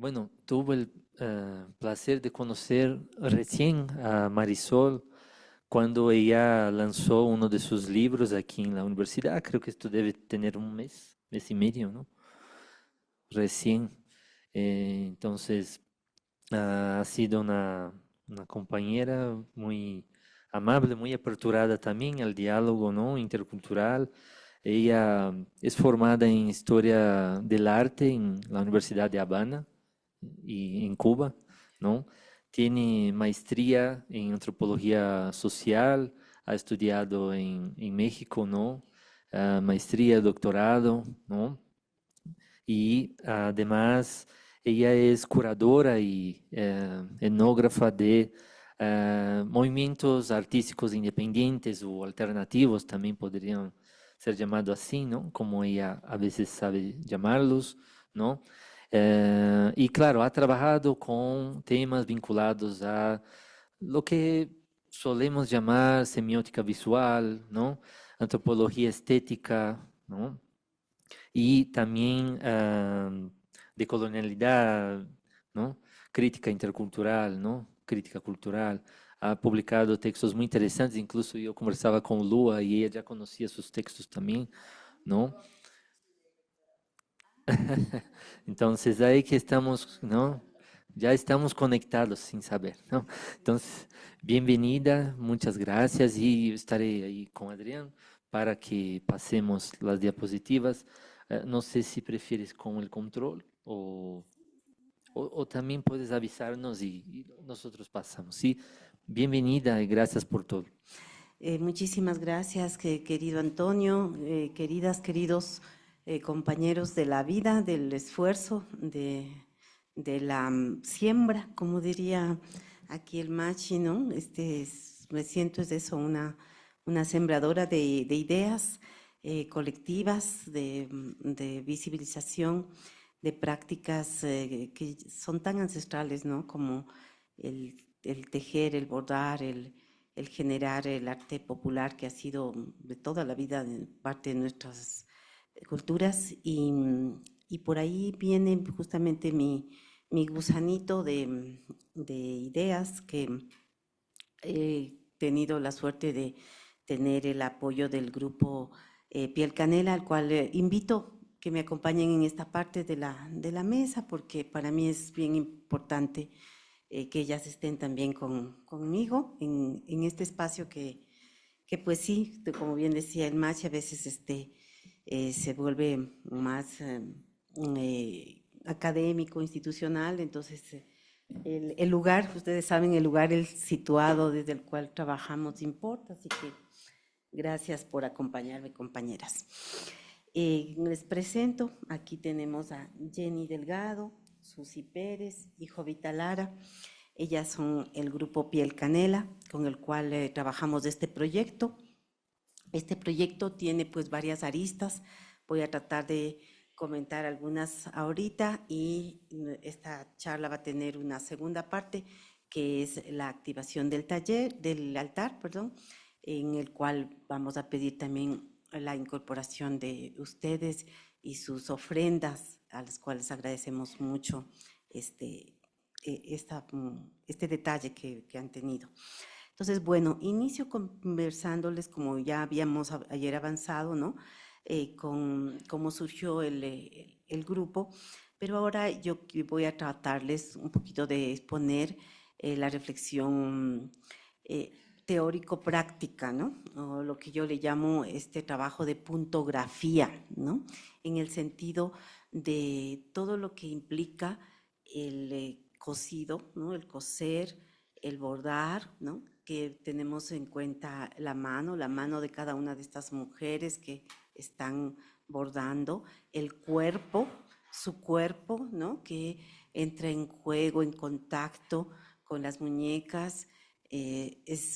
Bueno, tuve el placer de conocer recién a Marisol cuando ella lanzó uno de sus libros aquí en la universidad. Creo que esto debe tener un mes, mes y medio, ¿no? Recién. Entonces, ha sido una compañera muy amable, muy aperturada también al diálogo, ¿no? Intercultural. Ella es formada en Historia del Arte en la Universidad de Habana y en Cuba, ¿no? Tiene maestría en antropología social, ha estudiado en México, ¿no? Maestría, doctorado, ¿no? Y además ella es curadora y etnógrafa de movimientos artísticos independientes o alternativos, también podrían ser llamados así, ¿no? Como ella a veces sabe llamarlos, ¿no? Y claro, ha trabajado con temas vinculados a lo que solemos llamar semiótica visual, ¿no? Antropología estética, ¿no? Y también de colonialidad, ¿no? Crítica intercultural, ¿no? Crítica cultural. Ha publicado textos muy interesantes, incluso yo conversaba con Lua y ella ya conocía sus textos también, ¿no? Entonces ahí que estamos, ¿no? Ya estamos conectados sin saber, ¿no? Entonces, bienvenida, muchas gracias y estaré ahí con Adrián para que pasemos las diapositivas. No sé si prefieres con el control o también puedes avisarnos y nosotros pasamos. Sí, bienvenida y gracias por todo. Muchísimas gracias, querido Antonio, queridos compañeros de la vida, del esfuerzo, de la siembra, como diría aquí el Machi, ¿no? Me siento es eso, una sembradora de ideas colectivas, de visibilización, de prácticas que son tan ancestrales, ¿no? Como el tejer, el bordar, el generar el arte popular que ha sido de toda la vida parte de nuestras culturas y por ahí viene justamente mi gusanito de ideas que he tenido la suerte de tener el apoyo del grupo Piel Canela, al cual invito que me acompañen en esta parte de la mesa, porque para mí es bien importante que ellas estén también conmigo en este espacio que pues sí, como bien decía el Machi, a veces se vuelve más académico, institucional, entonces el lugar, ustedes saben, el lugar, el situado desde el cual trabajamos importa, así que gracias por acompañarme, compañeras. Les presento, aquí tenemos a Jenny Delgado, Susi Pérez y Jovita Lara. Ellas son el grupo Piel Canela, con el cual trabajamos este proyecto. Este proyecto tiene pues varias aristas. Voy a tratar de comentar algunas ahorita y esta charla va a tener una segunda parte que es la activación del taller, del altar, perdón, en el cual vamos a pedir también la incorporación de ustedes y sus ofrendas, a las cuales agradecemos mucho este detalle que han tenido. Entonces, bueno, inicio conversándoles, como ya habíamos ayer avanzado, ¿no? Con cómo surgió el grupo, pero ahora yo voy a tratarles un poquito de exponer la reflexión teórico-práctica, ¿no? O lo que yo le llamo este trabajo de puntografía, ¿no? En el sentido de todo lo que implica el cosido, ¿no? El coser, el bordar, ¿no? Que tenemos en cuenta la mano de cada una de estas mujeres que están bordando, el cuerpo, su cuerpo, ¿no? Que entra en juego, en contacto con las muñecas.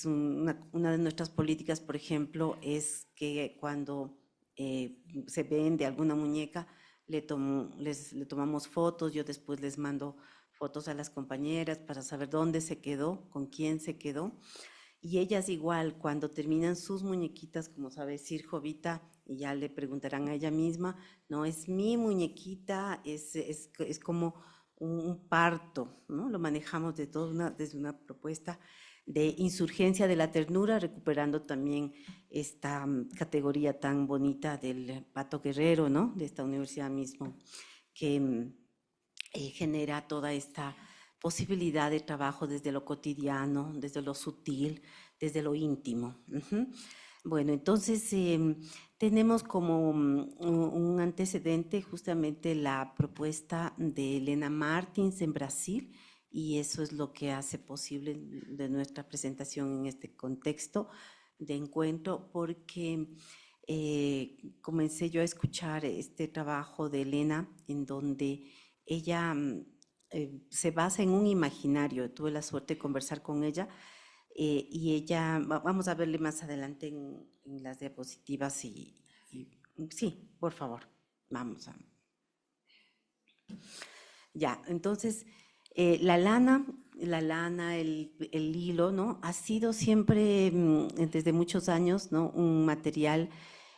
Una de nuestras políticas, por ejemplo, es que cuando se vende alguna muñeca, le tomamos fotos, yo después les mando fotos a las compañeras para saber dónde se quedó, con quién se quedó. Y ellas igual, cuando terminan sus muñequitas, como sabe decir Jovita, y ya le preguntarán a ella misma, no, es mi muñequita, es como un parto, ¿no? Lo manejamos desde una propuesta de insurgencia de la ternura, recuperando también esta categoría tan bonita del Pato Guerrero, ¿no? De esta universidad mismo, que genera toda esta posibilidad de trabajo desde lo cotidiano, desde lo sutil, desde lo íntimo. Bueno, entonces tenemos como un antecedente justamente la propuesta de Helena Martins en Brasil, y eso es lo que hace posible de nuestra presentación en este contexto de encuentro, porque comencé yo a escuchar este trabajo de Helena en donde ella se basa en un imaginario. Tuve la suerte de conversar con ella y ella, vamos a verle más adelante en las diapositivas y sí, por favor, vamos a... Ya, entonces, la lana, el hilo, ¿no? Ha sido siempre, desde muchos años, ¿no? Un material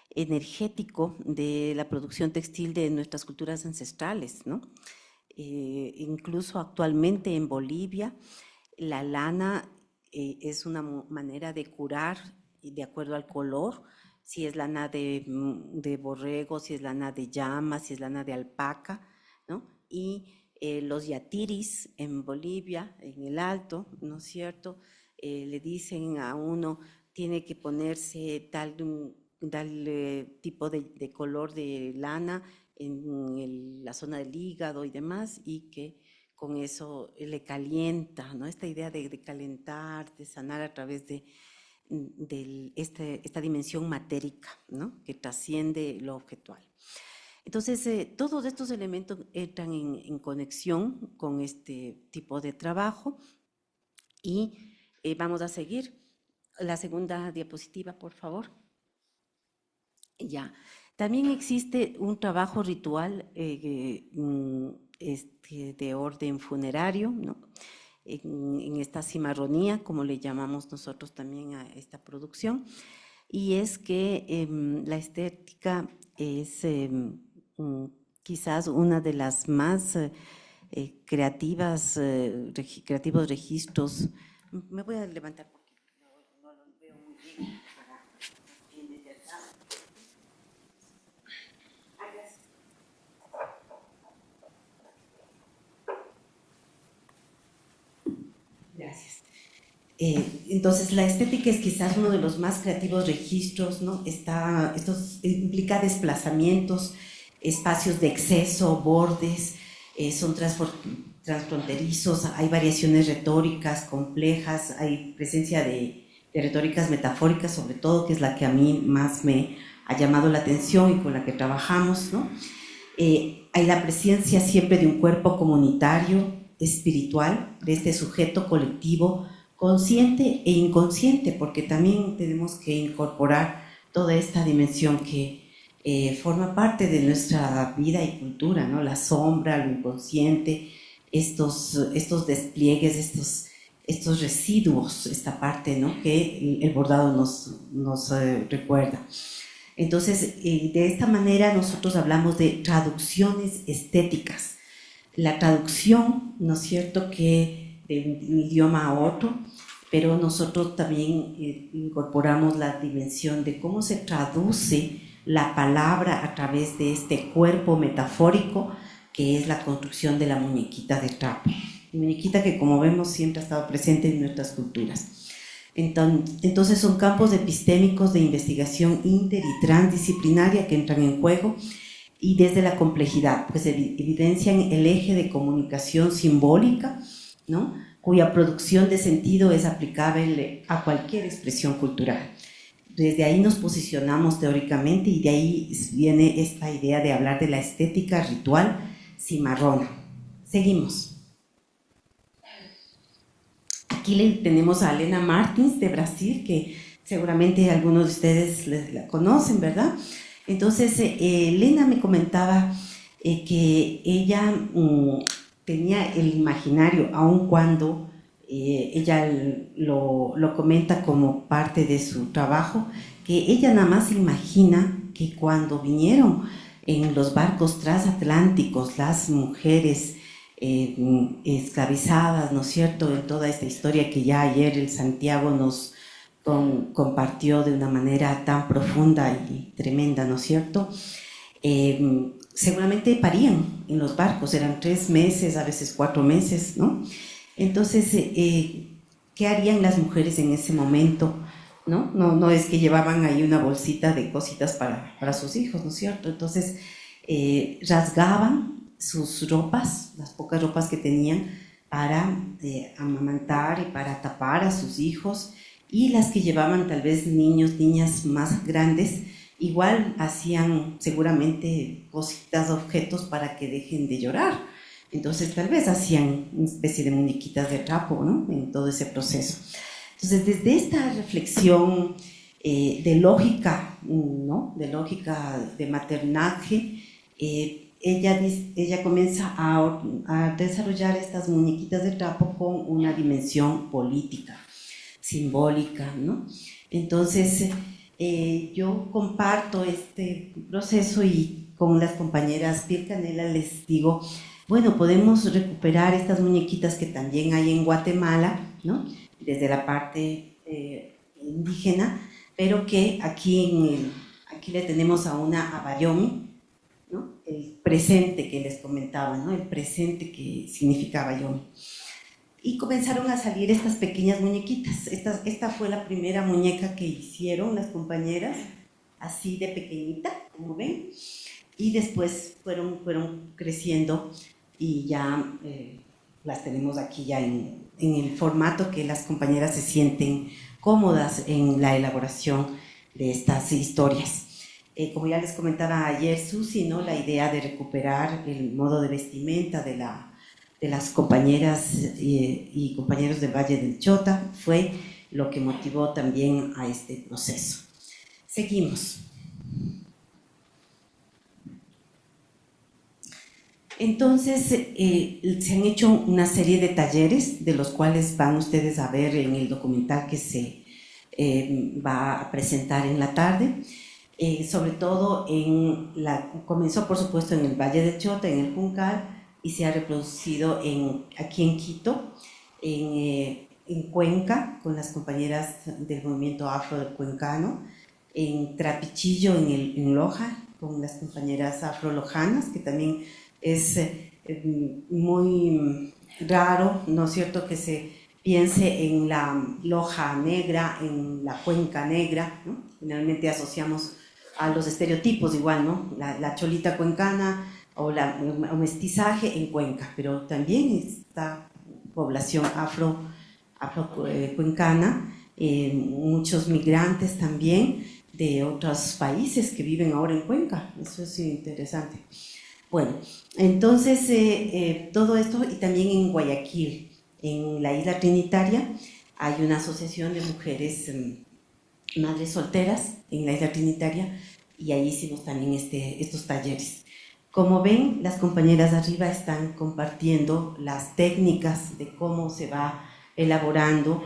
energético de la producción textil de nuestras culturas ancestrales, ¿no? Incluso actualmente en Bolivia, la lana es una manera de curar de acuerdo al color, si es lana de borrego, si es lana de llama, si es lana de alpaca, ¿no? Y los yatiris en Bolivia, en el Alto, ¿no es cierto? Le dicen a uno, tiene que ponerse tal tipo de color de lana en la zona del hígado y demás, y que con eso le calienta, ¿no? Esta idea de calentar, de sanar a través de esta dimensión matérica, ¿no? Que trasciende lo objetual. Entonces, todos estos elementos entran en conexión con este tipo de trabajo y vamos a seguir. La segunda diapositiva, por favor. Ya. También existe un trabajo ritual de orden funerario, ¿no? En esta cimarronía, como le llamamos nosotros también a esta producción, y es que la estética es quizás una de las más creativos registros. Me voy a levantar porque no lo veo muy bien. Gracias. Entonces, la estética es quizás uno de los más creativos registros, ¿no? Implica desplazamientos, espacios de exceso, bordes, son transfronterizos, hay variaciones retóricas complejas, hay presencia de retóricas metafóricas, sobre todo, que es la que a mí más me ha llamado la atención y con la que trabajamos, ¿no? Hay la presencia siempre de un cuerpo comunitario, espiritual, de este sujeto colectivo, consciente e inconsciente, porque también tenemos que incorporar toda esta dimensión que forma parte de nuestra vida y cultura, ¿no? La sombra, lo inconsciente, estos despliegues, estos residuos, esta parte, ¿no? Que el bordado nos recuerda. Entonces, de esta manera nosotros hablamos de traducciones estéticas. La traducción, ¿no es cierto?, que de un idioma a otro, pero nosotros también incorporamos la dimensión de cómo se traduce la palabra a través de este cuerpo metafórico que es la construcción de la muñequita de trapo. La muñequita que, como vemos, siempre ha estado presente en nuestras culturas. Entonces son campos epistémicos de investigación inter y transdisciplinaria que entran en juego, y desde la complejidad, pues evidencian el eje de comunicación simbólica, ¿no? Cuya producción de sentido es aplicable a cualquier expresión cultural. Desde ahí nos posicionamos teóricamente y de ahí viene esta idea de hablar de la estética ritual cimarrona. Seguimos. Aquí tenemos a Helena Martins de Brasil, que seguramente algunos de ustedes la conocen, ¿verdad? Entonces, Helena me comentaba que ella tenía el imaginario, aun cuando ella lo comenta como parte de su trabajo, que ella nada más imagina que cuando vinieron en los barcos transatlánticos las mujeres esclavizadas, ¿no es cierto?, en toda esta historia que ya ayer el Santiago nos compartió de una manera tan profunda y tremenda, ¿no es cierto? Seguramente parían en los barcos, eran 3 meses, a veces 4 meses, ¿no? Entonces, ¿qué harían las mujeres en ese momento? No es que llevaban ahí una bolsita de cositas para sus hijos, ¿no es cierto? Entonces, rasgaban sus ropas, las pocas ropas que tenían, para amamantar y para tapar a sus hijos, y las que llevaban tal vez niños, niñas más grandes, igual hacían seguramente cositas, objetos para que dejen de llorar. Entonces tal vez hacían una especie de muñequitas de trapo, ¿no?, en todo ese proceso. Entonces, desde esta reflexión de lógica, ¿no?, de lógica de maternaje, ella comienza a desarrollar estas muñequitas de trapo con una dimensión política, simbólica, ¿no? Entonces, yo comparto este proceso y con las compañeras Piel Canela les digo, bueno, podemos recuperar estas muñequitas que también hay en Guatemala, ¿no?, desde la parte indígena, pero que aquí le tenemos a una Abayomi, ¿no?, el presente que les comentaba, ¿no?, el presente que significa Abayomi. Y comenzaron a salir estas pequeñas muñequitas. Esta fue la primera muñeca que hicieron las compañeras, así de pequeñita, como ven, y después fueron creciendo y ya las tenemos aquí ya en el formato que las compañeras se sienten cómodas en la elaboración de estas historias. Como ya les comentaba ayer Susi, ¿no?, la idea de recuperar el modo de vestimenta de las compañeras y compañeros del Valle del Chota fue lo que motivó también a este proceso. Seguimos. Entonces, se han hecho una serie de talleres, de los cuales van ustedes a ver en el documental que se va a presentar en la tarde. Sobre todo, comenzó por supuesto en el Valle del Chota, en el Juncal, y se ha reproducido aquí en Quito, en Cuenca, con las compañeras del movimiento afro-cuencano, en Trapichillo, en Loja, con las compañeras afro-lojanas, que también es muy raro, ¿no es cierto?, que se piense en la Loja negra, en la Cuenca negra, ¿no? Finalmente asociamos a los estereotipos igual, ¿no?, la cholita cuencana o o mestizaje en Cuenca, pero también esta población afro-cuencana, muchos migrantes también de otros países que viven ahora en Cuenca. Eso es interesante. Bueno, entonces todo esto, y también en Guayaquil, en la isla Trinitaria, hay una asociación de mujeres madres solteras en la isla Trinitaria, y ahí hicimos también estos talleres. Como ven, las compañeras de arriba están compartiendo las técnicas de cómo se va elaborando,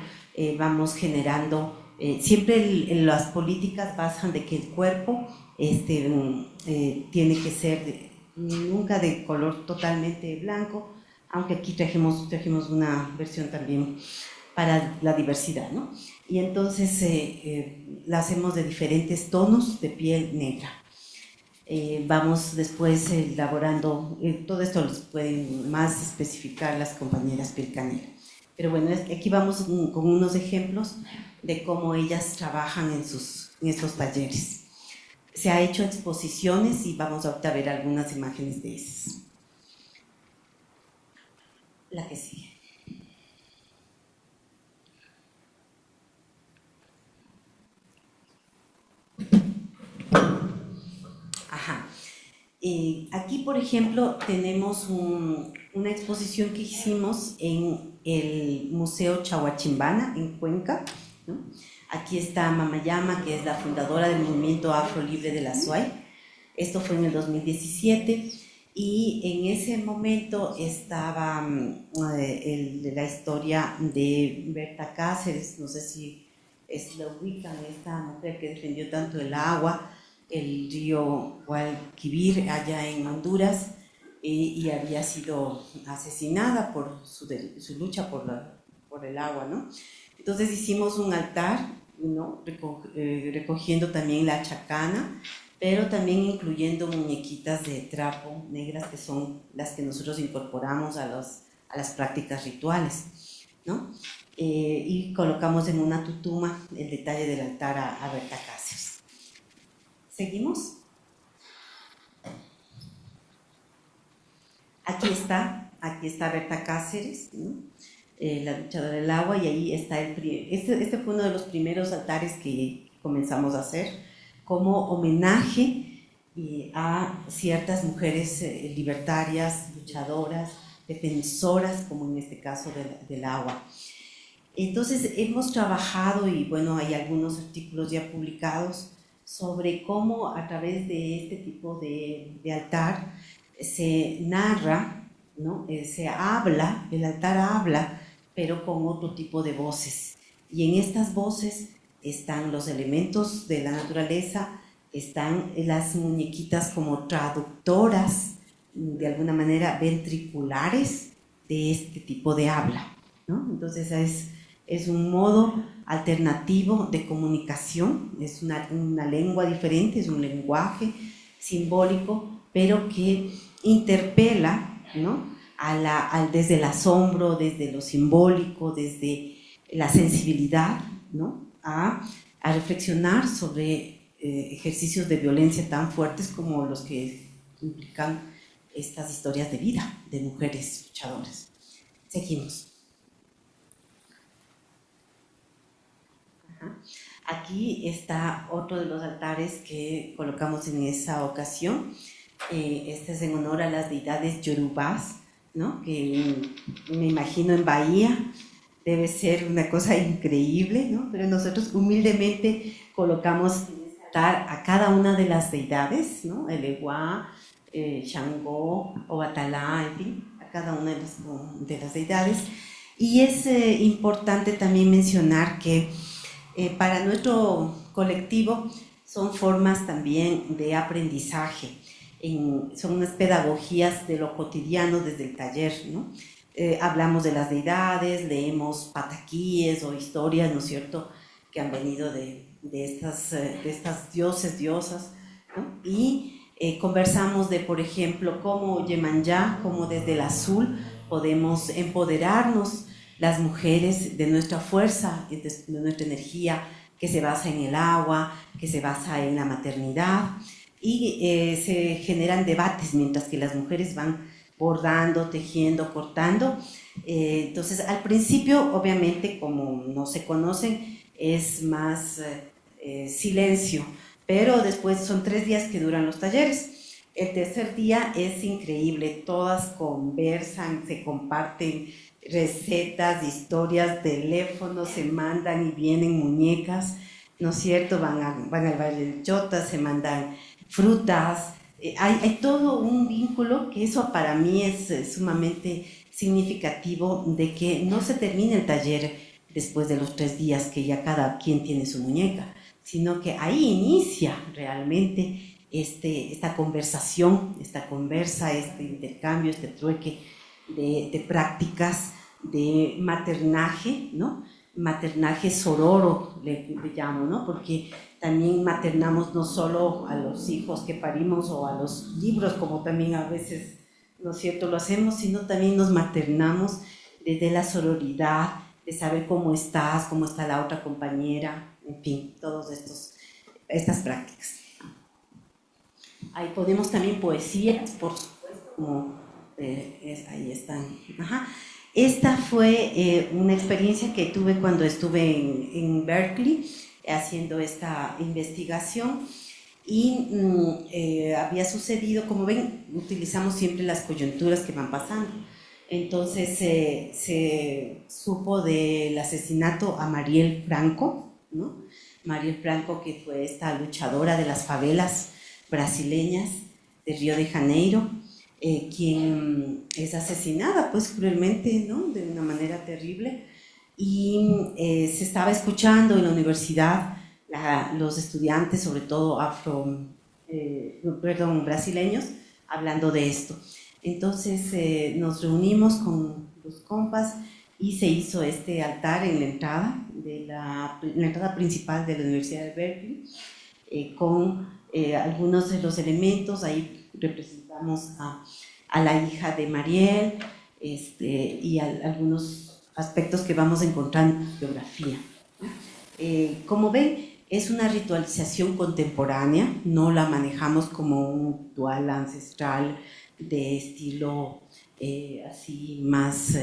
vamos generando, siempre las políticas basan de que el cuerpo tiene que ser nunca de color totalmente blanco, aunque aquí trajimos una versión también para la diversidad, ¿no? Y entonces la hacemos de diferentes tonos de piel negra. Vamos después elaborando, todo esto los pueden más especificar las compañeras Piel Canela. Pero bueno, aquí vamos con unos ejemplos de cómo ellas trabajan en estos talleres. Se ha hecho exposiciones y vamos ahorita a ver algunas imágenes de esas. La que sigue. Ajá. Aquí, por ejemplo, tenemos una exposición que hicimos en el Museo Chahuachimbana, en Cuenca, ¿no? Aquí está Mamayama, que es la fundadora del movimiento Afro Libre de la SUAY. Esto fue en el 2017, y en ese momento estaba la historia de Berta Cáceres, no sé si la ubican, esta mujer que defendió tanto el agua, el río Guadalquivir allá en Honduras, y había sido asesinada por su lucha por el agua, ¿no? Entonces hicimos un altar, ¿no? Recogiendo también la chacana, pero también incluyendo muñequitas de trapo negras, que son las que nosotros incorporamos a las prácticas rituales, ¿no? Y colocamos en una tutuma el detalle del altar a Berta Cáceres. ¿Seguimos? Aquí está Berta Cáceres, ¿no? La luchadora del agua, y ahí está este fue uno de los primeros altares que comenzamos a hacer como homenaje a ciertas mujeres libertarias, luchadoras, defensoras, como en este caso del agua. Entonces hemos trabajado, y bueno, hay algunos artículos ya publicados sobre cómo a través de este tipo de altar se narra, ¿no? Se habla, el altar habla, pero con otro tipo de voces. Y en estas voces están los elementos de la naturaleza, están las muñequitas como traductoras, de alguna manera ventriculares, de este tipo de habla, ¿no? Entonces es un modo alternativo de comunicación, es una lengua diferente, es un lenguaje simbólico, pero que interpela, ¿no? Desde el asombro, desde lo simbólico, desde la sensibilidad, ¿no? a reflexionar sobre ejercicios de violencia tan fuertes como los que implican estas historias de vida de mujeres luchadoras. Seguimos. Aquí está otro de los altares que colocamos en esa ocasión. Este es en honor a las deidades yorubás, ¿no? Que me imagino en Bahía debe ser una cosa increíble, ¿no? Pero nosotros humildemente colocamos altar a cada una de las deidades, ¿no? El Eguá, Shango, Obatalá, en fin, a cada una de las deidades. Y es importante también mencionar que para nuestro colectivo son formas también de aprendizaje, son unas pedagogías de lo cotidiano desde el taller, ¿no? Hablamos de las deidades, leemos pataquíes o historias, ¿no es cierto?, que han venido de estas dioses, diosas, ¿no? Y conversamos de, por ejemplo, cómo Yemanyá, cómo desde el azul podemos empoderarnos las mujeres de nuestra fuerza, de nuestra energía, que se basa en el agua, que se basa en la maternidad, y se generan debates mientras que las mujeres van bordando, tejiendo, cortando. Entonces, al principio, obviamente, como no se conocen, es más silencio, pero después son 3 días que duran los talleres. El tercer día es increíble, todas conversan, se comparten recetas, historias, teléfonos, se mandan y vienen muñecas, ¿no es cierto? Van al baile del Chota, se mandan frutas, hay todo un vínculo que eso para mí es sumamente significativo, de que no se termine el taller después de los 3 días que ya cada quien tiene su muñeca, sino que ahí inicia realmente esta conversación, esta conversa, este intercambio, este trueque de prácticas de maternaje, ¿no? Maternaje sororo le llamo, ¿no? Porque también maternamos no solo a los hijos que parimos o a los libros, como también a veces, ¿no es cierto?, lo hacemos, sino también nos maternamos desde la sororidad, de saber cómo estás, cómo está la otra compañera, en fin, todas estas prácticas. Ahí ponemos también poesías, por supuesto, como ahí están. Ajá. Esta fue una experiencia que tuve cuando estuve en Berkeley haciendo esta investigación, y había sucedido, como ven, utilizamos siempre las coyunturas que van pasando. Entonces se supo del asesinato a Marielle Franco, ¿no? Marielle Franco, que fue esta luchadora de las favelas brasileñas de Río de Janeiro, quien es asesinada pues cruelmente, ¿no?, de una manera terrible, y se estaba escuchando en la universidad los estudiantes, sobre todo brasileños, hablando de esto. Entonces nos reunimos con los compas y se hizo este altar en la entrada, en la entrada principal de la Universidad de Berkeley, con algunos de los elementos. Ahí representamos a la hija de Mariel, y algunos aspectos que vamos encontrando en la biografía. Como ven, es una ritualización contemporánea, no la manejamos como un ritual ancestral de estilo así más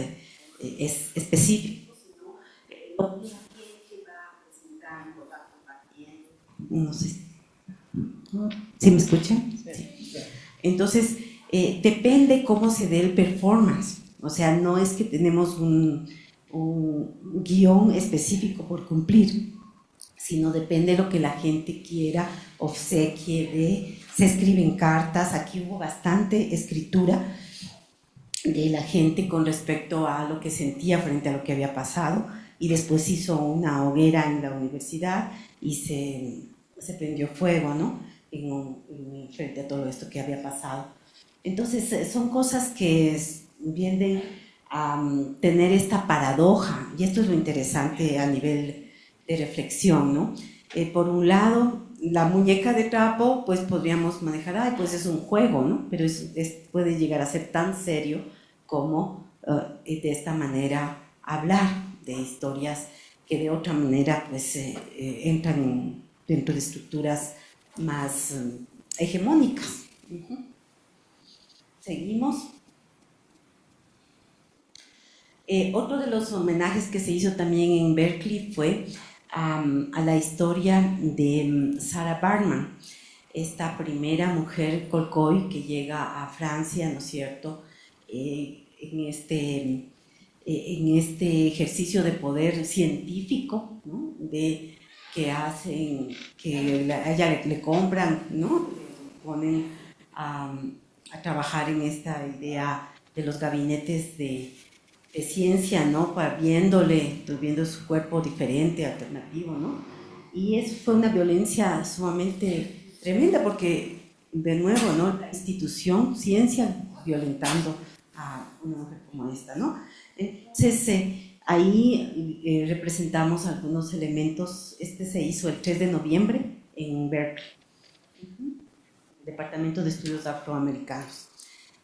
específico. No sé si me escuchan. Sí. Entonces, depende cómo se dé el performance. O sea, no es que tenemos un guión específico por cumplir, sino depende de lo que la gente quiera, obsequie, se escriben cartas. Aquí hubo bastante escritura de la gente con respecto a lo que sentía frente a lo que había pasado, y después hizo una hoguera en la universidad y se prendió fuego, ¿no? Frente a todo esto que había pasado. Entonces son cosas que vienen a tener esta paradoja, y esto es lo interesante a nivel de reflexión, ¿no? Por un lado, la muñeca de trapo, pues podríamos manejar, ay, pues es un juego, ¿no? Pero puede llegar a ser tan serio como de esta manera hablar de historias que de otra manera pues entran dentro de estructuras más hegemónicas. Seguimos. Otro de los homenajes que se hizo también en Berkeley fue a la historia de Sarah Bartman, esta primera mujer Khoikhoi que llega a Francia, ¿no es cierto?, en este ejercicio de poder científico, ¿no?, que hacen, que a ella le compran, ¿no?, le ponen a trabajar en esta idea de los gabinetes de ciencia, ¿no?, viendo su cuerpo diferente, alternativo, ¿no? Y eso fue una violencia sumamente tremenda porque, de nuevo, ¿no?, la institución, ciencia, violentando a una mujer como esta, ¿no? Entonces, ahí representamos algunos elementos. Se hizo el 3 de noviembre en Berkeley, Departamento de Estudios Afroamericanos.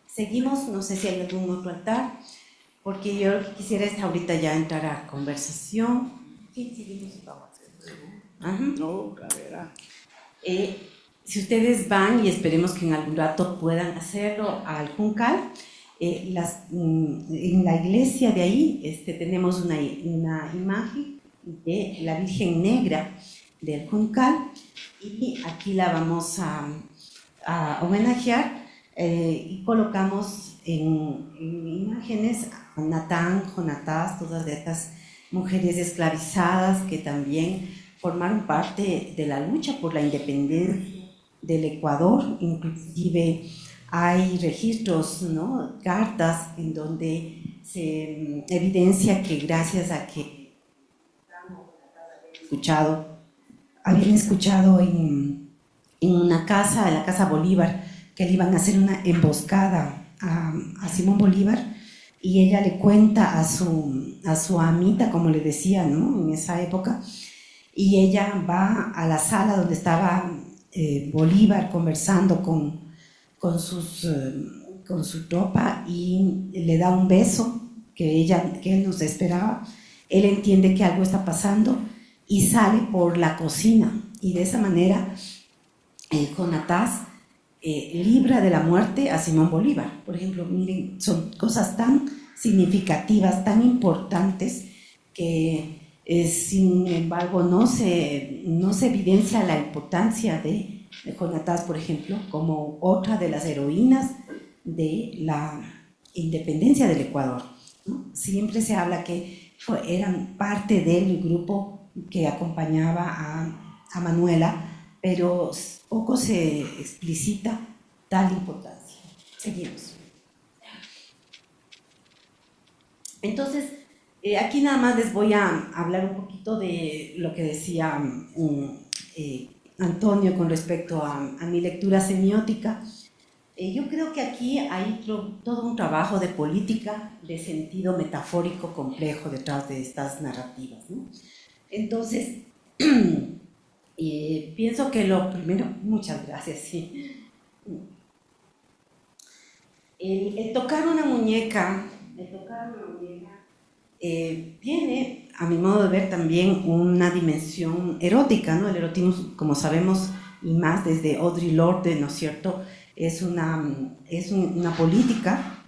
Seguimos, no sé si hay algún otro altar, porque yo quisiera ahorita ya entrar a conversación. Sí, seguimos. No, a ver. Si ustedes van, y esperemos que en algún rato puedan hacerlo, al Juncal, en la iglesia de ahí tenemos una imagen de la Virgen Negra del Juncal, y aquí la vamos a homenajear, y colocamos en imágenes a Natán, Jonatás, todas estas mujeres esclavizadas que también formaron parte de la lucha por la independencia del Ecuador. Inclusive hay registros, ¿no?, cartas en donde se evidencia que gracias a que habían escuchado en una casa, en la Casa Bolívar, que le iban a hacer una emboscada a Simón Bolívar, y ella le cuenta a su amita, como le decía, ¿no?, en esa época, y ella va a la sala donde estaba Bolívar conversando con su tropa, y le da un beso que él no se esperaba. Él entiende que algo está pasando y sale por la cocina, y de esa manera Jonatás libra de la muerte a Simón Bolívar. Por ejemplo, miren, son cosas tan significativas, tan importantes, que sin embargo no se evidencia la importancia de Jonatás, por ejemplo, como otra de las heroínas de la independencia del Ecuador, ¿no? Siempre se habla que eran parte del grupo que acompañaba a Manuela, pero poco se explicita tal importancia. Seguimos. Entonces, aquí nada más les voy a hablar un poquito de lo que decía Antonio con respecto a mi lectura semiótica. Yo creo que aquí hay todo un trabajo de política, de sentido metafórico complejo detrás de estas narrativas, ¿no? Entonces, pienso que lo primero, muchas gracias, sí. El tocar una muñeca, tiene, a mi modo de ver, también una dimensión erótica, ¿no? El erotismo, como sabemos, y más desde Audre Lorde, ¿no es cierto?, es una política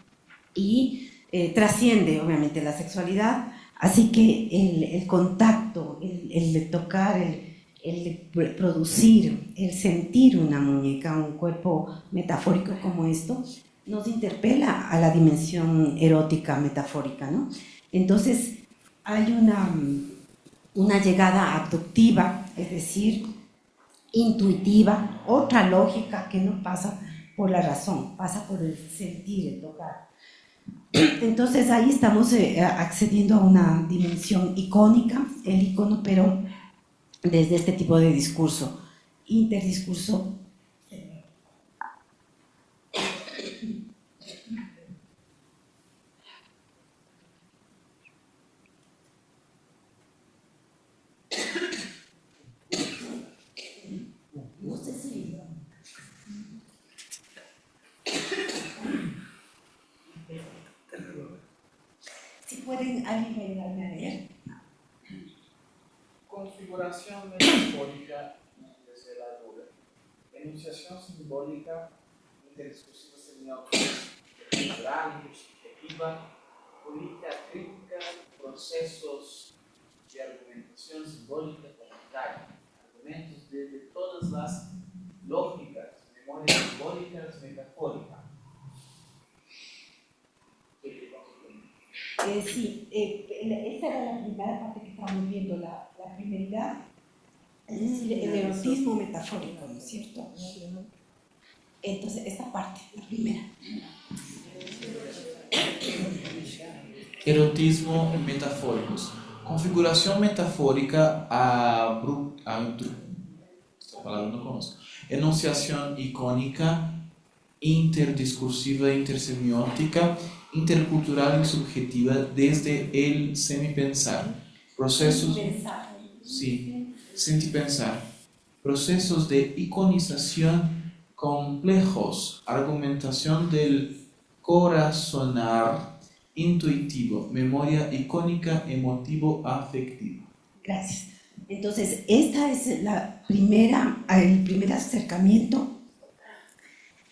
y trasciende, obviamente, la sexualidad, así que el contacto, el tocar, el producir, el sentir una muñeca, un cuerpo metafórico como esto, nos interpela a la dimensión erótica metafórica, ¿no? Entonces, hay una llegada abductiva, es decir, intuitiva, otra lógica que no pasa por la razón, pasa por el sentir, el tocar. Entonces, ahí estamos accediendo a una dimensión icónica, el icono, pero desde este tipo de discurso, interdiscurso. No sé si pueden alguien ayudarme a leer. Configuración metafórica desde la duda. Enunciación simbólica interdiscursiva semiótica, cultural, subjetiva, política crítica, procesos de argumentación simbólica comunitaria, argumentos desde todas las lógicas, memorias simbólicas, metafóricas. Sí, esta era la primera parte que estábamos viendo, la primeridad, es decir, el erotismo metafórico, ¿no es cierto? Entonces, esta parte, la primera. Erotismo metafóricos. Configuración metafórica esta palabra no conozco. Enunciación icónica, interdiscursiva, intersemiótica, intercultural y subjetiva desde el semipensar. Procesos, sí, sentipensar. Procesos de iconización complejos, argumentación del corazonar intuitivo, memoria icónica, emotivo, afectivo. Gracias. Entonces, esta es el primer acercamiento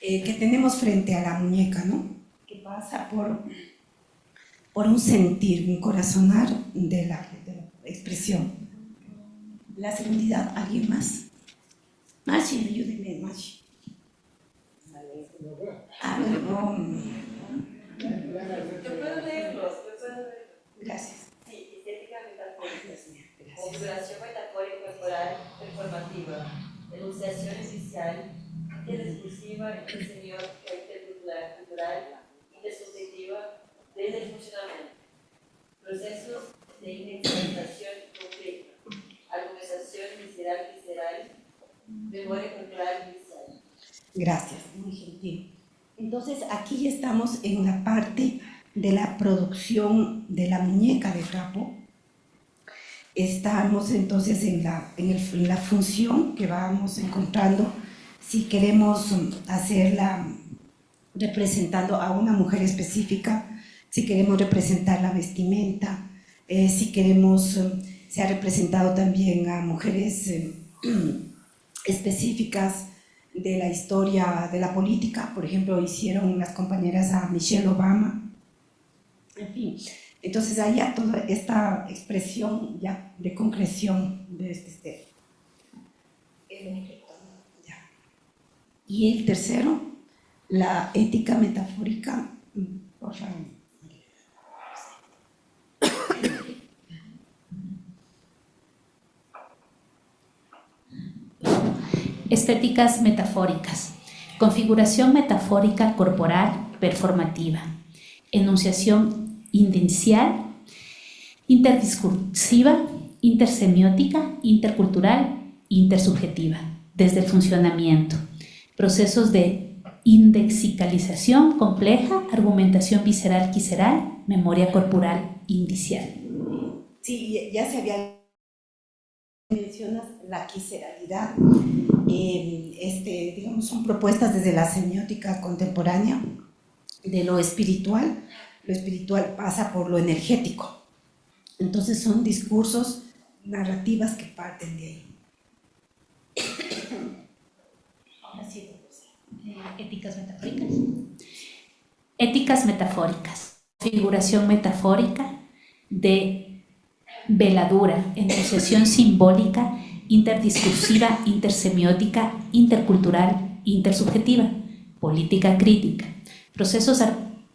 que tenemos frente a la muñeca, ¿no? Que pasa por un sentir, un corazonar de la expresión. La segundidad, ¿alguien más? Machi, ayúdeme, Machi. Yo puedo leerlos. Gracias. Sí, estética metafórica. Configuración metafórica corporal performativa. Enunciación inicial, interdiscursiva, intersemiótica, intercultural, cultural, intersubjetiva, desde el funcionamiento. Procesos de indexación completa. Argumentación visceral, memoria cultural visceral. Gracias, muy gentil. Entonces, aquí estamos en la parte de la producción de la muñeca de trapo. Estamos entonces en la función que vamos encontrando si queremos hacerla representando a una mujer específica, si queremos representar la vestimenta, si queremos, se ha representado también a mujeres específicas de la historia de la política. Por ejemplo, hicieron las compañeras a Michelle Obama, en fin. Entonces hay ya toda esta expresión ya de concreción de este. Y el tercero, la ética metafórica, por favor. Estéticas metafóricas. Configuración metafórica corporal performativa. Enunciación inicial, interdiscursiva, intersemiótica, intercultural, intersubjetiva, desde el funcionamiento. Procesos de indexicalización compleja, argumentación visceral-quisceral, memoria corporal indicial. Sí, ya se había mencionado la quisceralidad. Digamos, son propuestas desde la semiótica contemporánea de lo espiritual. Lo espiritual pasa por lo energético. Entonces son discursos, narrativas que parten de ahí. Ahora sí, éticas metafóricas. Éticas metafóricas. Figuración metafórica de veladura, enunciación simbólica, interdiscursiva, intersemiótica, intercultural, intersubjetiva, política crítica, procesos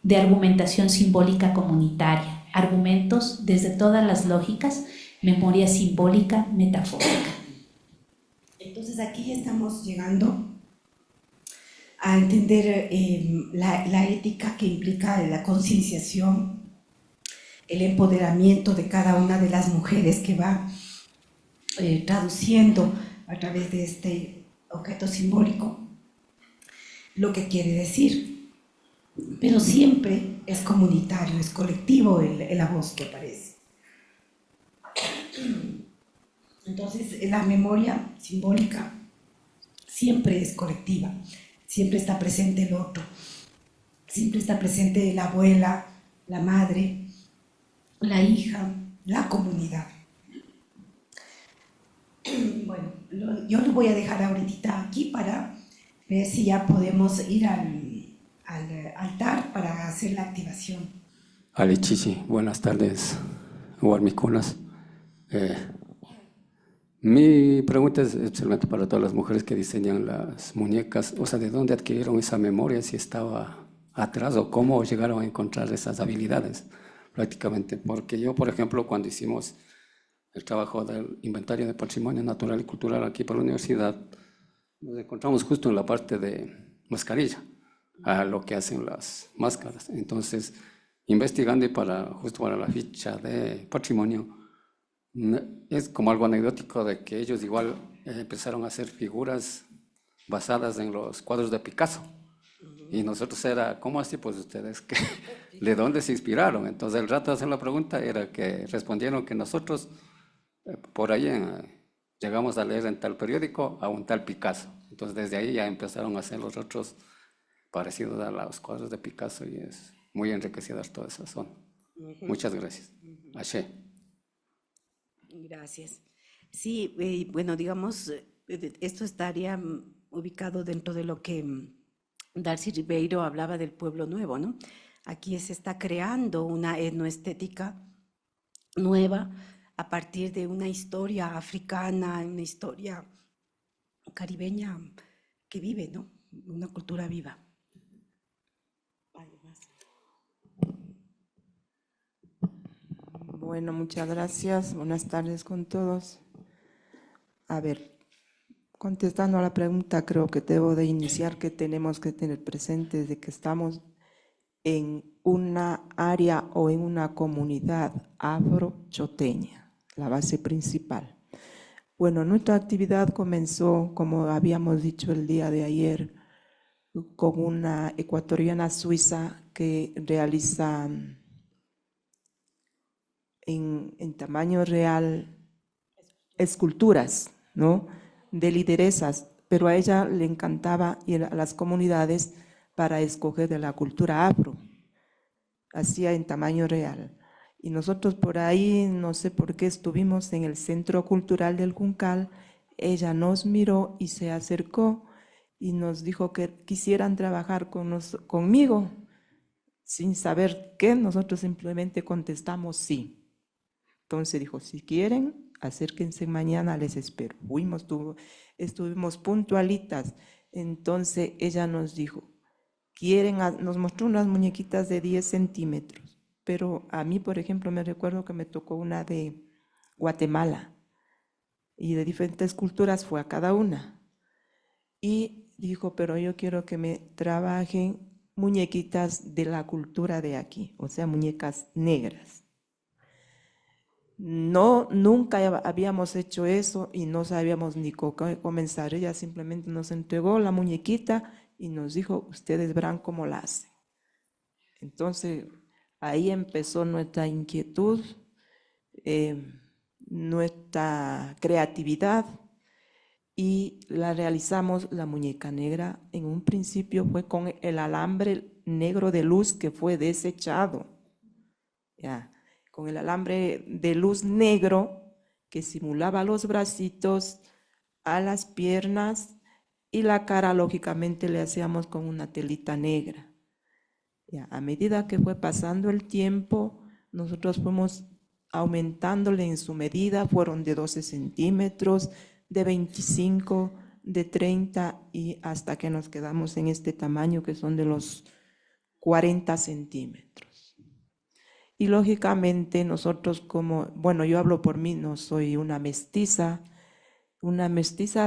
de argumentación simbólica comunitaria, argumentos desde todas las lógicas, memoria simbólica metafórica. Entonces aquí estamos llegando a entender la ética que implica la concienciación, el empoderamiento de cada una de las mujeres que va traduciendo a través de este objeto simbólico lo que quiere decir. Pero siempre es comunitario, es colectivo la voz que aparece. Entonces la memoria simbólica siempre es colectiva, siempre está presente el otro, siempre está presente la abuela, la madre, la hija, la comunidad. Bueno, yo lo voy a dejar ahorita aquí para ver si ya podemos ir al altar para hacer la activación. Ali Chichi, buenas tardes, Huarmicunas. Mi pregunta es especialmente para todas las mujeres que diseñan las muñecas, o sea, ¿de dónde adquirieron esa memoria? Si estaba atrás o cómo llegaron a encontrar esas habilidades prácticamente. Porque yo, por ejemplo, cuando hicimos el trabajo del inventario de patrimonio natural y cultural aquí por la universidad, nos encontramos justo en la parte de mascarilla, a lo que hacen las máscaras. Entonces, investigando y justo para la ficha de patrimonio, es como algo anecdótico de que ellos igual empezaron a hacer figuras basadas en los cuadros de Picasso. Y nosotros era, ¿cómo así? Pues ustedes, ¿de dónde se inspiraron? Entonces el rato de hacer la pregunta era que respondieron que nosotros por ahí llegamos a leer en tal periódico a un tal Picasso. Entonces desde ahí ya empezaron a hacer los otros parecidos a los cuadros de Picasso y es muy enriquecedor toda esa zona. Muchas gracias. Ashe. Gracias. Sí, bueno, digamos, esto estaría ubicado dentro de lo que Darcy Ribeiro hablaba del pueblo nuevo, ¿no? Aquí se está creando una etnoestética nueva a partir de una historia africana, una historia caribeña que vive, ¿no? Una cultura viva. Bueno, muchas gracias. Buenas tardes con todos. A ver, contestando a la pregunta, creo que debo de iniciar que tenemos que tener presente de que estamos en una área o en una comunidad afrochoteña, la base principal. Bueno, nuestra actividad comenzó, como habíamos dicho el día de ayer, con una ecuatoriana suiza que realiza en tamaño real esculturas, ¿no?, de lideresas, pero a ella le encantaba ir a las comunidades para escoger de la cultura afro, hacía en tamaño real. Y nosotros por ahí, no sé por qué, estuvimos en el Centro Cultural del Juncal, ella nos miró y se acercó y nos dijo que quisieran trabajar conmigo, sin saber qué, nosotros simplemente contestamos sí. Entonces dijo, si quieren, acérquense mañana, les espero. Fuimos, estuvimos puntualitas. Entonces ella nos dijo, nos mostró unas muñequitas de 10 centímetros, pero a mí, por ejemplo, me recuerdo que me tocó una de Guatemala y de diferentes culturas fue a cada una. Y dijo, pero yo quiero que me trabajen muñequitas de la cultura de aquí, o sea, muñecas negras. No, nunca habíamos hecho eso y no sabíamos ni cómo comenzar. Ella simplemente nos entregó la muñequita y nos dijo, ustedes verán cómo la hacen. Entonces, ahí empezó nuestra inquietud, nuestra creatividad, y la realizamos la muñeca negra. En un principio fue con el alambre negro de luz que fue desechado, ya, con el alambre de luz negro que simulaba los bracitos, a las piernas, y la cara lógicamente le hacíamos con una telita negra. Ya, a medida que fue pasando el tiempo, nosotros fuimos aumentándole en su medida, fueron de 12 centímetros, de 25, de 30 y hasta que nos quedamos en este tamaño que son de los 40 centímetros. Y lógicamente nosotros como, bueno, yo hablo por mí, no soy una mestiza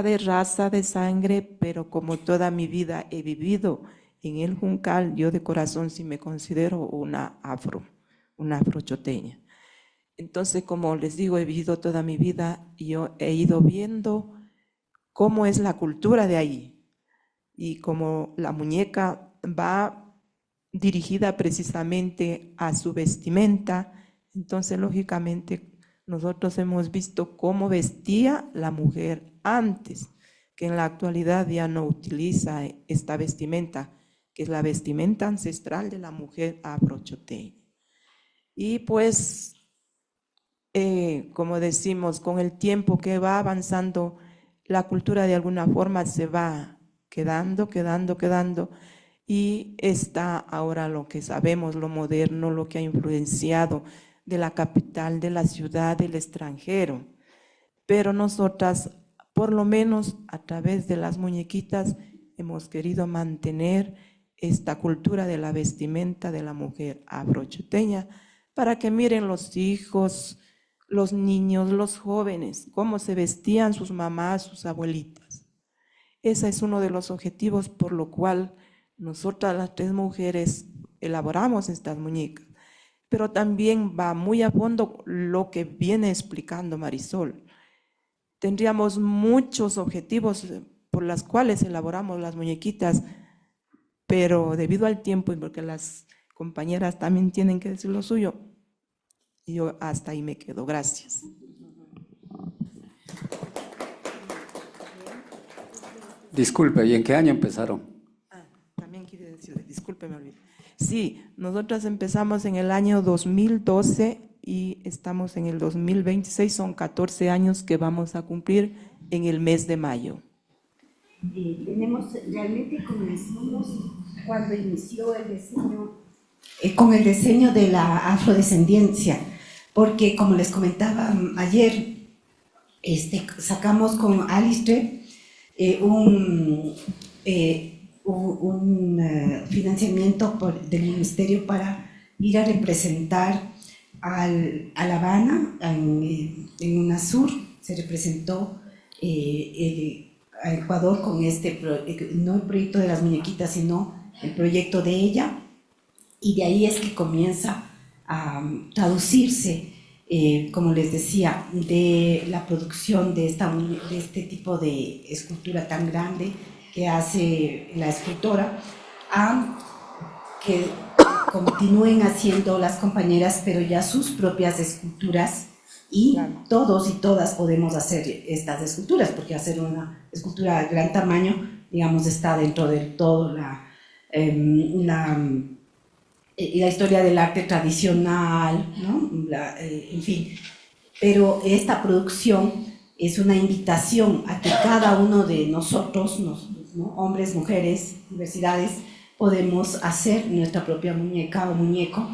de raza, de sangre, pero como toda mi vida he vivido en el Juncal, yo de corazón sí me considero una afrochoteña. Entonces, como les digo, he vivido toda mi vida y yo he ido viendo cómo es la cultura de ahí. Y como la muñeca va dirigida precisamente a su vestimenta, entonces lógicamente nosotros hemos visto cómo vestía la mujer antes, que en la actualidad ya no utiliza esta vestimenta, que es la vestimenta ancestral de la mujer afrochoteña. Y pues, como decimos, con el tiempo que va avanzando, la cultura de alguna forma se va quedando, y está ahora lo que sabemos, lo moderno, lo que ha influenciado de la capital, de la ciudad, del extranjero. Pero nosotras, por lo menos a través de las muñequitas, hemos querido mantener esta cultura de la vestimenta de la mujer afrochoteña para que miren los hijos, los niños, los jóvenes, cómo se vestían sus mamás, sus abuelitas. Ese es uno de los objetivos por lo cual nosotras las 3 mujeres elaboramos estas muñecas. Pero también va muy a fondo lo que viene explicando Marisol. Tendríamos muchos objetivos por los cuales elaboramos las muñequitas, pero debido al tiempo y porque las compañeras también tienen que decir lo suyo, yo hasta ahí me quedo. Gracias. Disculpe, ¿y en qué año empezaron? También quiero decirle, disculpe, me olvidé. Sí, nosotras empezamos en el año 2012 y estamos en el 2026, son 14 años que vamos a cumplir en el mes de mayo. Realmente comenzamos cuando inició el diseño, con el diseño de la afrodescendencia, porque como les comentaba ayer, sacamos con Alistair un financiamiento del Ministerio para ir a representar a La Habana, en UNASUR. Se representó a Ecuador con no el proyecto de las muñequitas, sino el proyecto de ella, y de ahí es que comienza a traducirse, como les decía, de la producción de este tipo de escultura tan grande que hace la escultora, a que continúen haciendo las compañeras, pero ya sus propias esculturas, y todos y todas podemos hacer estas esculturas, porque hacer una escultura de gran tamaño, digamos, está dentro de todo la historia del arte tradicional, ¿no? En fin, pero esta producción es una invitación a que cada uno de nosotros, ¿no? Hombres, mujeres, diversidades, podemos hacer nuestra propia muñeca o muñeco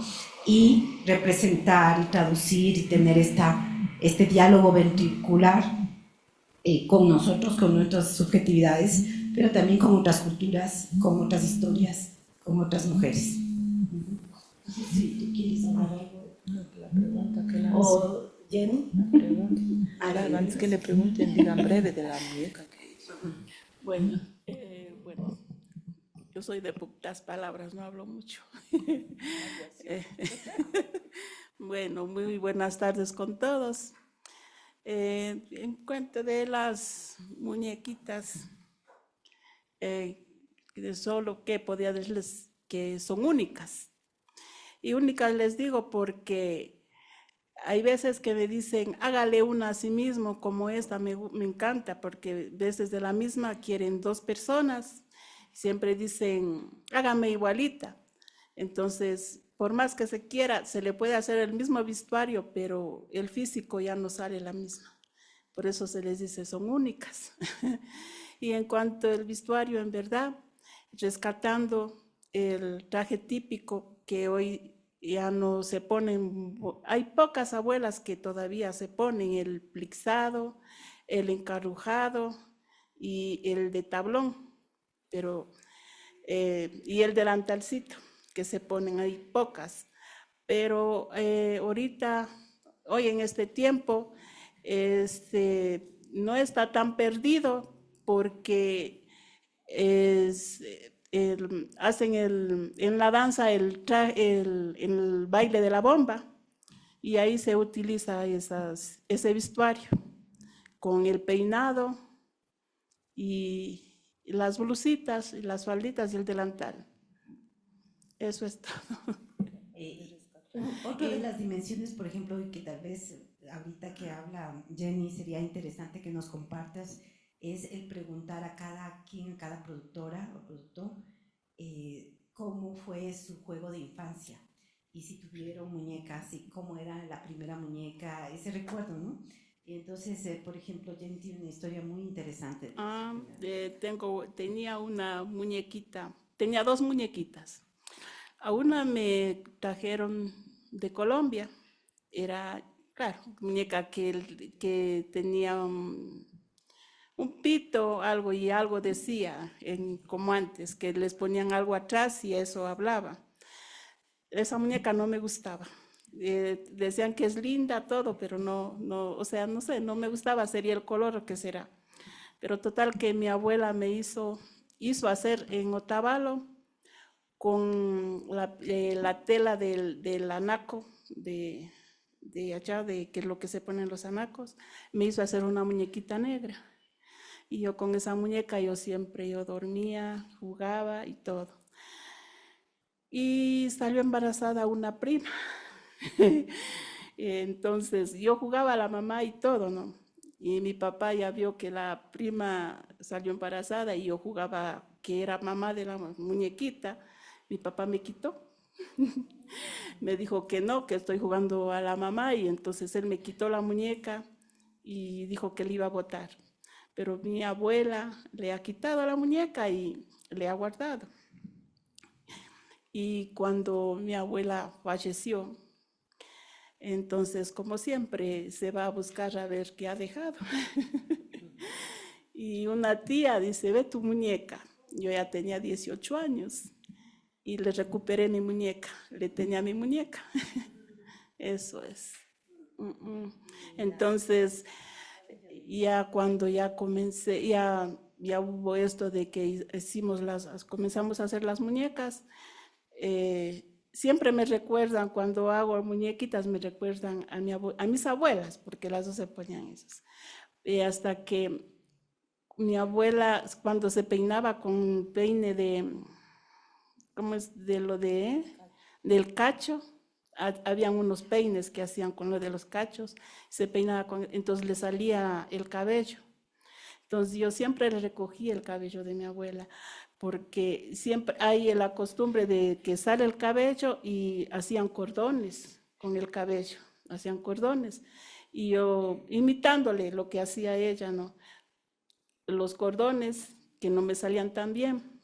y representar y traducir y tener este diálogo ventricular con nosotros, con nuestras subjetividades, pero también con otras culturas, con otras historias, con otras mujeres. No sé si tú quieres hablar algo. La pregunta que le hace. ¿O Jenny? Antes que le pregunten, digan breve de la muñeca que hizo. Bueno, yo soy de pocas palabras, no hablo mucho. Bueno, muy buenas tardes con todos. En cuanto de las muñequitas, solo que podía decirles que son únicas. Y únicas les digo porque hay veces que me dicen, hágale una a sí mismo, como esta me encanta, porque veces de la misma quieren 2 personas, siempre dicen, hágame igualita. Entonces, por más que se quiera, se le puede hacer el mismo vestuario, pero el físico ya no sale la misma. Por eso se les dice, son únicas. Y en cuanto al vestuario, en verdad, rescatando el traje típico que hoy ya no se ponen, hay pocas abuelas que todavía se ponen el plixado, el encarrujado y el de tablón, pero, y el delantalcito que se ponen, hay pocas. Pero ahorita, hoy en este tiempo, no está tan perdido porque hacen en la danza el baile de la bomba y ahí se utiliza ese vestuario con el peinado y las blusitas, y las falditas y el delantal. Eso es todo. Otra de las dimensiones, por ejemplo, y que tal vez ahorita que habla Jenny sería interesante que nos compartas, es el preguntar a cada quien, cada productora o productor, cómo fue su juego de infancia y si tuvieron muñecas y cómo era la primera muñeca, ese recuerdo, ¿no? Y entonces, por ejemplo, Jenny tiene una historia muy interesante. Tenía una muñequita, tenía 2 muñequitas. A una me trajeron de Colombia, era, claro, muñeca que tenía un pito, algo, y algo decía, como antes, que les ponían algo atrás y eso hablaba. Esa muñeca no me gustaba. Decían que es linda todo, pero no, o sea, no sé, no me gustaba, sería el color o qué será. Pero total que mi abuela me hizo hacer en Otavalo con la tela del anaco, de allá, que es lo que se ponen los anacos, me hizo hacer una muñequita negra. Y yo con esa muñeca yo dormía, jugaba y todo. Y salió embarazada una prima. Entonces yo jugaba a la mamá y todo, ¿no? Y mi papá ya vio que la prima salió embarazada y yo jugaba que era mamá de la muñequita. Mi papá me quitó. Me dijo que no, que estoy jugando a la mamá, y entonces él me quitó la muñeca y dijo que le iba a botar. Pero mi abuela le ha quitado la muñeca y le ha guardado. Y cuando mi abuela falleció, entonces, como siempre, se va a buscar a ver qué ha dejado. Y una tía dice, ve tu muñeca. Yo ya tenía 18 años y le recuperé mi muñeca. Le tenía mi muñeca. Eso es. Entonces, ya cuando ya comencé, ya hubo esto de que comenzamos a hacer las muñecas, siempre me recuerdan, cuando hago muñequitas, me recuerdan a mis abuelas, porque las dos se ponían esas. Hasta que mi abuela, cuando se peinaba con peine del cacho, habían unos peines que hacían con lo de los cachos, se peinaba entonces le salía el cabello. Entonces yo siempre le recogí el cabello de mi abuela, porque siempre hay la costumbre de que sale el cabello y hacían cordones con el cabello, hacían cordones. Y yo imitándole lo que hacía ella, ¿no? Los cordones que no me salían tan bien,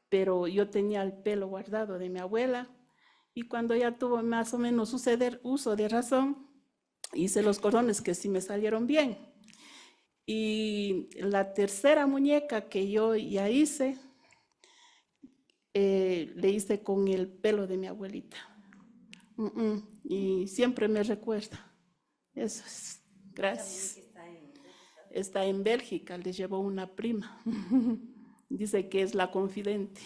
pero yo tenía el pelo guardado de mi abuela, y cuando ya tuvo más o menos uso de razón, hice los cordones que sí me salieron bien. Y la tercera muñeca que yo ya hice, le hice con el pelo de mi abuelita. Y siempre me recuerda. Eso es. Gracias. Está en Bélgica, le llevó una prima. Dice que es la confidente,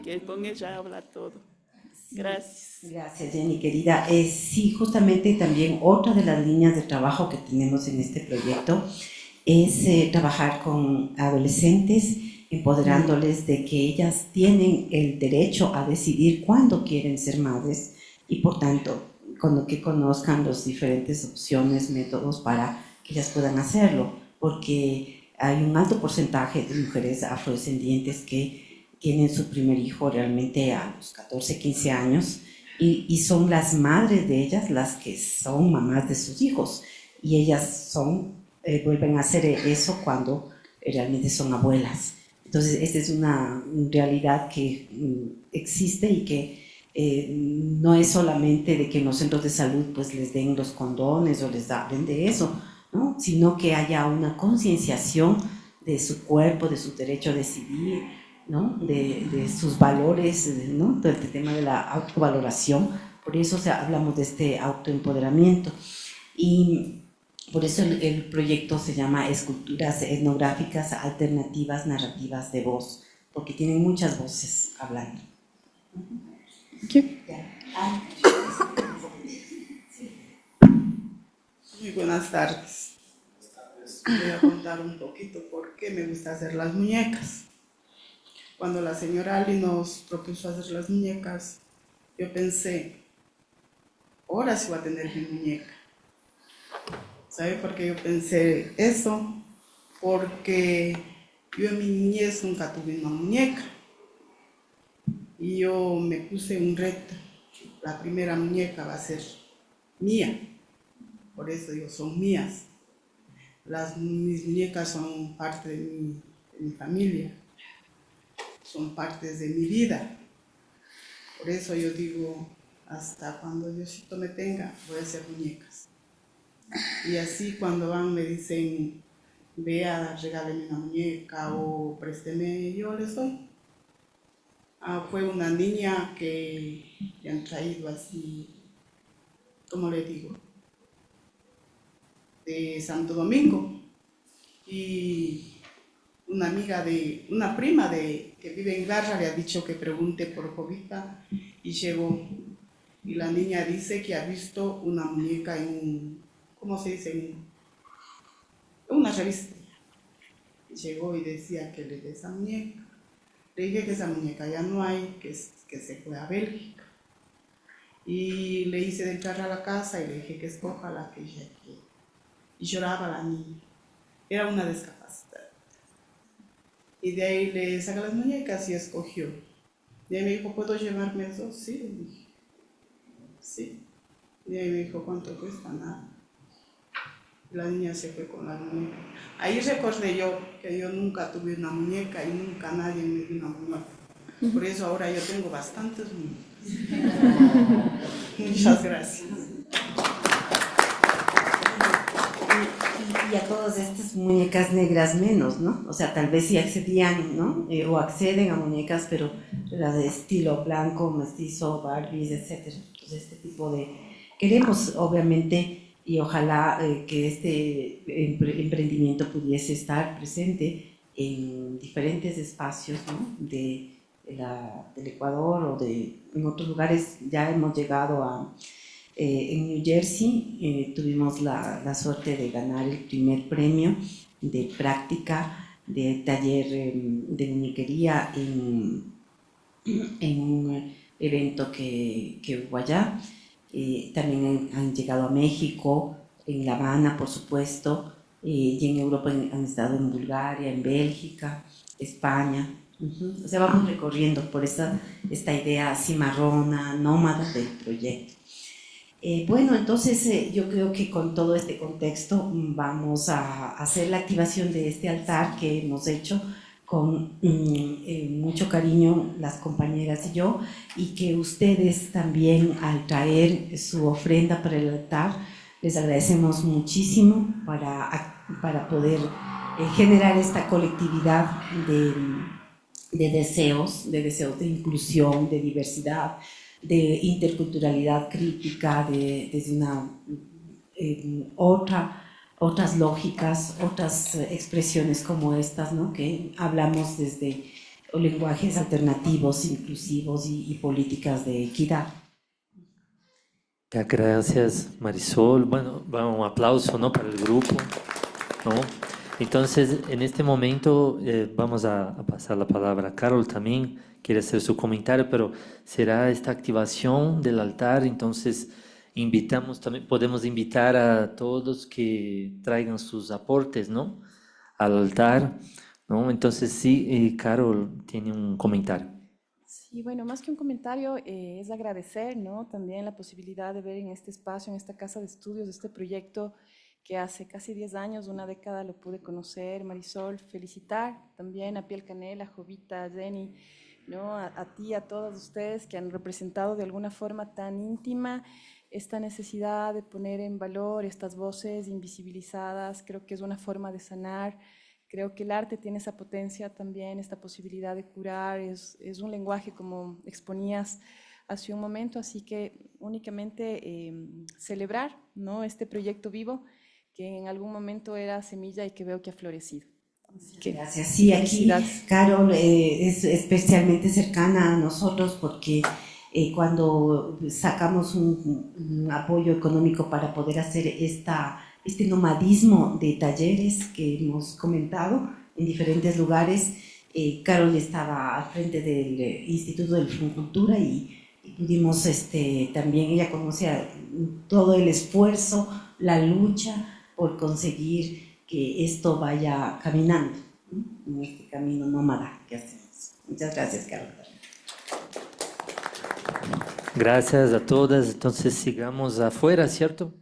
que con ella habla todo. Sí, gracias. Gracias, Jenny, querida. Sí, justamente también otra de las líneas de trabajo que tenemos en este proyecto es trabajar con adolescentes empoderándoles de que ellas tienen el derecho a decidir cuándo quieren ser madres y por tanto que conozcan las diferentes opciones, métodos para que ellas puedan hacerlo, porque hay un alto porcentaje de mujeres afrodescendientes que tienen su primer hijo realmente a los 14, 15 años y son las madres de ellas las que son mamás de sus hijos y ellas vuelven a hacer eso cuando realmente son abuelas. Entonces, esta es una realidad que existe y que no es solamente de que en los centros de salud pues les den los condones o les hablen de eso, ¿no? Sino que haya una concienciación de su cuerpo, de su derecho a decidir, ¿no? de sus valores, ¿no? Del tema de la autovaloración. Por eso hablamos de este autoempoderamiento. Y por eso el proyecto se llama Esculturas Etnográficas Alternativas Narrativas de Voz, porque tienen muchas voces hablando. Muy buenas tardes. Voy a contar un poquito por qué me gusta hacer las muñecas. Cuando la señora Ali nos propuso hacer las muñecas, yo pensé, ahora sí voy a tener mi muñeca. ¿Sabe por qué yo pensé eso? Porque yo en mi niñez nunca tuve una muñeca. Y yo me puse un reto. La primera muñeca va a ser mía. Por eso digo, son mías. Mis muñecas son parte de mi familia. Son partes de mi vida. Por eso yo digo, hasta cuando Diosito me tenga, voy a hacer muñecas. Y así cuando van me dicen, vea, regáleme una muñeca o présteme, yo les doy. Fue una niña que le han traído así, ¿cómo le digo? De Santo Domingo. Y una prima que vive en Garra le ha dicho que pregunte por Jovita y llegó. Y la niña dice que ha visto una muñeca ¿cómo se dice? En una revista. Llegó y decía que le dé esa muñeca. Le dije que esa muñeca ya no hay, que se fue a Bélgica. Y le hice de entrar a la casa y le dije que escoja la que ella quiere. Y lloraba la niña. Era una discapacidad. Y de ahí le saca las muñecas y escogió. Y ahí me dijo, ¿puedo llevarme eso? Sí, le dije. Sí. Y ahí me dijo, ¿cuánto cuesta? Nada. Y la niña se fue con la muñeca. Ahí recordé yo que yo nunca tuve una muñeca y nunca nadie me dio una muñeca. Por eso ahora yo tengo bastantes muñecas. Muchas gracias. Y a todas estas muñecas negras menos, ¿no? O sea, tal vez sí accedían, ¿no? O acceden a muñecas, pero las de estilo blanco, mestizo, Barbies, etc. Entonces, este tipo de... Queremos, obviamente, y ojalá que este emprendimiento pudiese estar presente en diferentes espacios, ¿no? del Ecuador o en otros lugares. Ya hemos llegado en New Jersey, tuvimos la suerte de ganar el primer premio de práctica de taller de muñequería en un evento que hubo allá. También han llegado a México, en La Habana, por supuesto, y en Europa han estado en Bulgaria, en Bélgica, España. O sea, vamos recorriendo por esta idea cimarrona, nómada del proyecto. Bueno, entonces yo creo que con todo este contexto vamos a hacer la activación de este altar que hemos hecho con mucho cariño las compañeras y yo, y que ustedes también, al traer su ofrenda para el altar, les agradecemos muchísimo para poder generar esta colectividad de deseos de inclusión, de diversidad, de interculturalidad crítica, desde otras lógicas, otras expresiones como estas, ¿no? Que hablamos desde lenguajes alternativos, inclusivos y políticas de equidad. Gracias, Marisol. Bueno, un aplauso, ¿no? Para el grupo, ¿no? Entonces, en este momento vamos a pasar la palabra a Carol también, quiere hacer su comentario, pero será esta activación del altar, entonces invitamos también, podemos invitar a todos que traigan sus aportes, ¿no? Al altar, ¿no? Entonces sí, Carol tiene un comentario. Sí, bueno, más que un comentario, es agradecer, ¿no? También la posibilidad de ver en este espacio, en esta casa de estudios, este proyecto que hace casi 10 años, una década, lo pude conocer. Marisol, felicitar también a Piel Canela, a Jovita, a Jenny, ¿no? A ti, a todos ustedes que han representado de alguna forma tan íntima esta necesidad de poner en valor estas voces invisibilizadas. Creo que es una forma de sanar. Creo que el arte tiene esa potencia también, esta posibilidad de curar, es un lenguaje como exponías hace un momento, así que únicamente celebrar, ¿no? Este proyecto vivo que en algún momento era semilla y que veo que ha florecido. Gracias. Sí, aquí Carol es especialmente cercana a nosotros porque cuando sacamos un apoyo económico para poder hacer este nomadismo de talleres que hemos comentado en diferentes lugares, Carol estaba al frente del Instituto del Funcultura y pudimos, también ella conocía todo el esfuerzo, la lucha por conseguir que esto vaya caminando, ¿no? En este camino nómada que hacemos. Muchas gracias, Carol. Gracias a todas. Entonces sigamos afuera, ¿cierto?